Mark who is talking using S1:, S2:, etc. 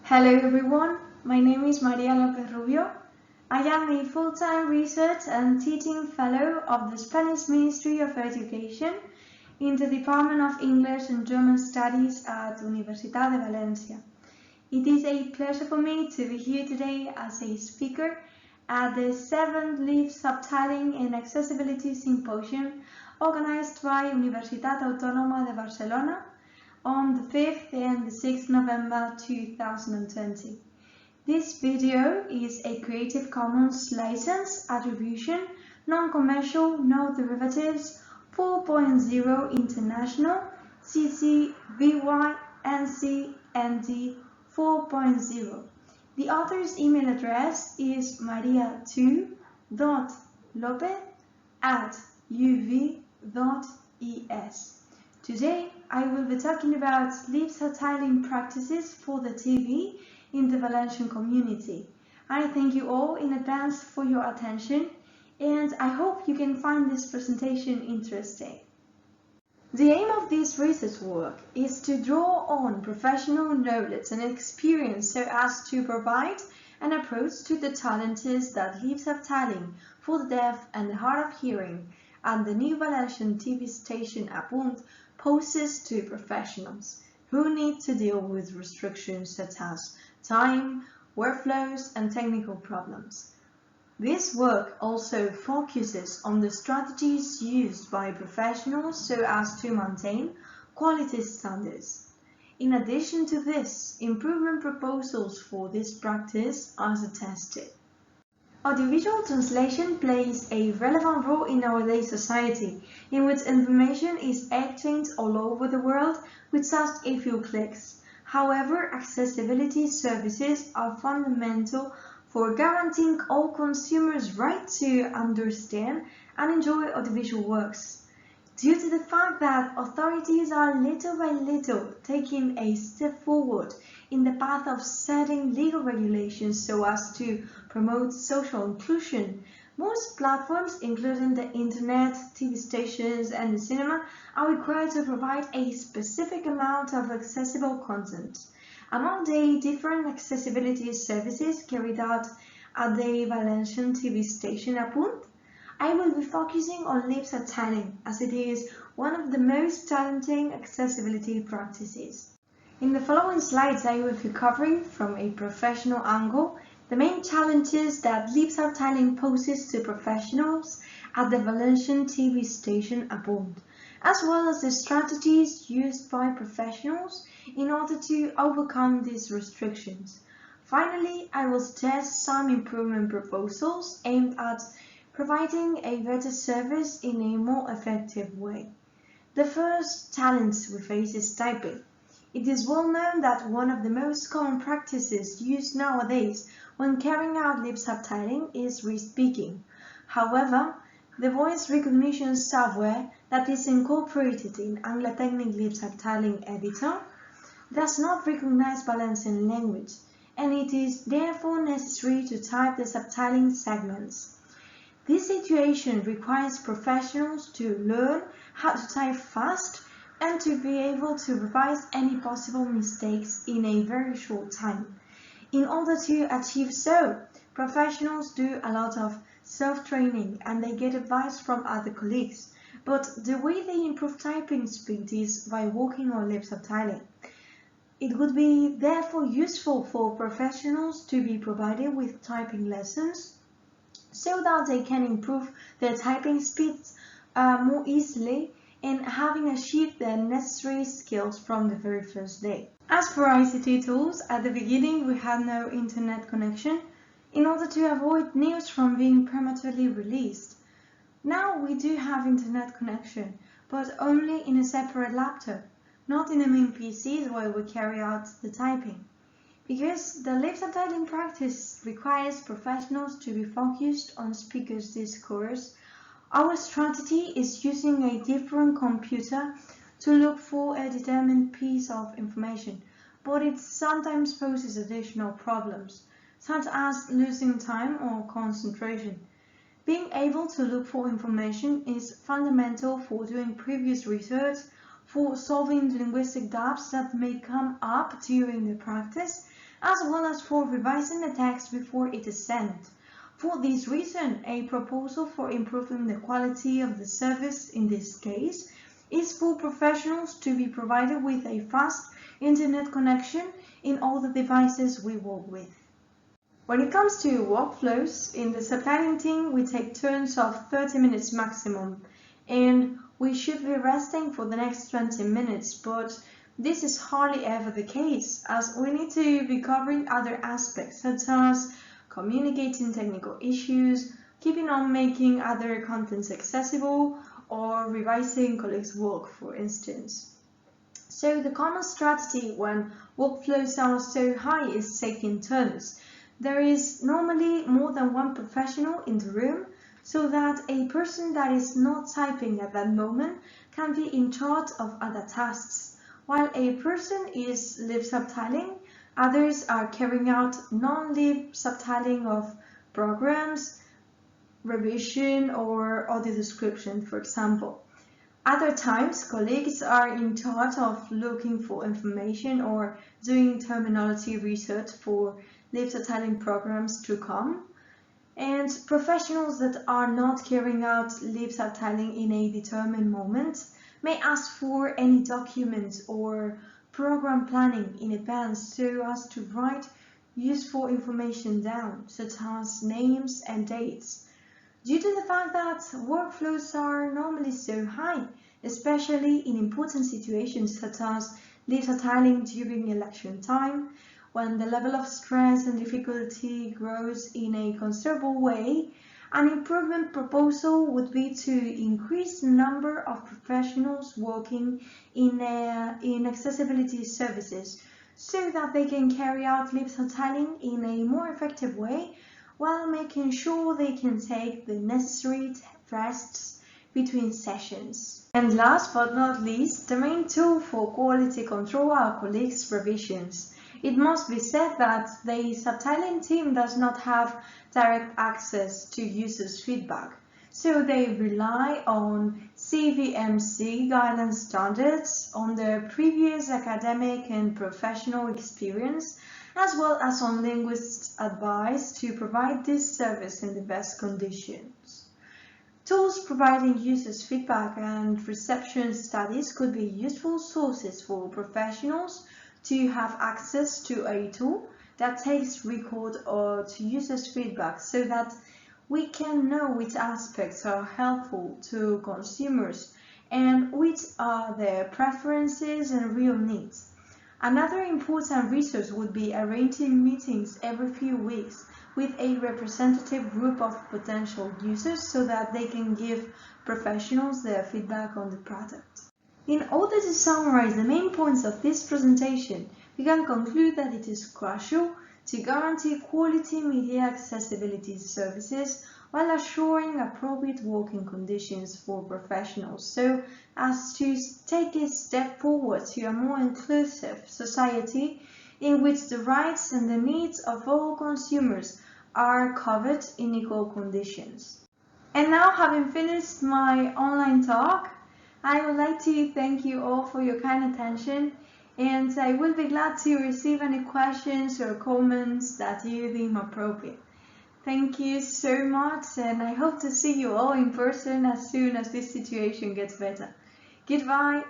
S1: Hello everyone, my name is Maria López Rubio. I am a full-time research and teaching fellow of the Spanish Ministry of Education in the Department of English and German Studies at Universitat de Valencia. It is a pleasure for me to be here today as a speaker at the 7th LIB Subtitling and Accessibility Symposium organized by Universitat Autònoma de Barcelona on the 5th and the 6th November 2020. This video is a Creative Commons License Attribution, Non-Commercial, No Derivatives 4.0 International CC BY NC ND 4.0. The author's email address is maria2.lope@uv.es. Today, I will be talking about LIB subtitling practices for the TV in the Valencian community. I thank you all in advance for your attention, and I hope you can find this presentation interesting. The aim of this research work is to draw on professional knowledge and experience so as to provide an approach to the challenges that LIB subtitling for the deaf and the hard of hearing and the new Valencian TV station Apunt poses to professionals who need to deal with restrictions such as time, workflows, and technical problems. This work also focuses on the strategies used by professionals so as to maintain quality standards. In addition to this, improvement proposals for this practice are suggested. Audiovisual translation plays a relevant role in nowadays society, in which information is exchanged all over the world with just a few clicks. However, accessibility services are fundamental for guaranteeing all consumers' right to understand and enjoy audiovisual works. Due to the fact that authorities are little by little taking a step forward in the path of setting legal regulations so as to promote social inclusion, most platforms, including the internet, TV stations, and the cinema, are required to provide a specific amount of accessible content. Among the different accessibility services carried out at the Valencian TV station Apunt, I will be focusing on LIB subtitling, as it is one of the most challenging accessibility practices. In the following slides, I will be covering from a professional angle the main challenges that LIB subtitling poses to professionals at the Valencian TV station Apunt, as well as the strategies used by professionals in order to overcome these restrictions. Finally, I will suggest some improvement proposals aimed at providing a better service in a more effective way. The first challenge we face is typing. It is well known that one of the most common practices used nowadays when carrying out LIB subtitling is re-speaking. However, the voice recognition software that is incorporated in Anglatechnic LIB subtitling editor does not recognize Valencian language, and it is therefore necessary to type the subtitling segments. This situation requires professionals to learn how to type fast and to be able to revise any possible mistakes in a very short time. In order to achieve so, professionals do a lot of self-training and they get advice from other colleagues, but the way they improve typing speed is by working on LIB subtitling. It would be therefore useful for professionals to be provided with typing lessons so that they can improve their typing speeds more easily and having achieved the necessary skills from the very first day. As for ICT tools, at the beginning we had no internet connection in order to avoid news from being prematurely released. Now we do have internet connection, but only in a separate laptop, not in the main PCs where we carry out the typing. Because the LIB subtitling practice requires professionals to be focused on speakers' discourse, our strategy is using a different computer to look for a determined piece of information, but it sometimes poses additional problems, such as losing time or concentration. Being able to look for information is fundamental for doing previous research, for solving linguistic doubts that may come up during the practice, as well as for revising the text before it is sent. For this reason, a proposal for improving the quality of the service in this case is for professionals to be provided with a fast internet connection in all the devices we work with. When it comes to workflows, in the subtitling team we take turns of 30 minutes maximum, and we should be resting for the next 20 minutes, but this is hardly ever the case, as we need to be covering other aspects such as communicating technical issues, keeping on making other contents accessible, or revising colleagues' work, for instance. So the common strategy when workflows are so high is taking turns. There is normally more than one professional in the room, so that a person that is not typing at that moment can be in charge of other tasks. While a person is live subtitling, others are carrying out non-live subtitling of programs, revision, or audio description, for example. Other times, colleagues are in charge of looking for information or doing terminology research for live subtitling programs to come. And professionals that are not carrying out live subtitling in a determined moment may ask for any documents or program planning in advance so as to write useful information down, such as names and dates. Due to the fact that workflows are normally so high, especially in important situations such as live subtitling during election time, when the level of stress and difficulty grows in a considerable way, an improvement proposal would be to increase the number of professionals working in accessibility services so that they can carry out live subtitling in a more effective way while making sure they can take the necessary rests between sessions. And last but not least, the main tool for quality control are colleagues' revisions. It must be said that the subtitling team does not have direct access to users' feedback, so they rely on CVMC guidelines standards, on their previous academic and professional experience, as well as on linguists' advice to provide this service in the best conditions. Tools providing users feedback and reception studies could be useful sources for professionals to have access to a tool that takes record to users' feedback so that we can know which aspects are helpful to consumers and which are their preferences and real needs. Another important resource would be arranging meetings every few weeks with a representative group of potential users so that they can give professionals their feedback on the product. In order to summarize the main points of this presentation, we can conclude that it is crucial to guarantee quality media accessibility services while assuring appropriate working conditions for professionals so as to take a step forward to a more inclusive society in which the rights and the needs of all consumers are covered in equal conditions. And now, having finished my online talk, I would like to thank you all for your kind attention, and I will be glad to receive any questions or comments that you deem appropriate. Thank you so much, and I hope to see you all in person as soon as this situation gets better. Goodbye.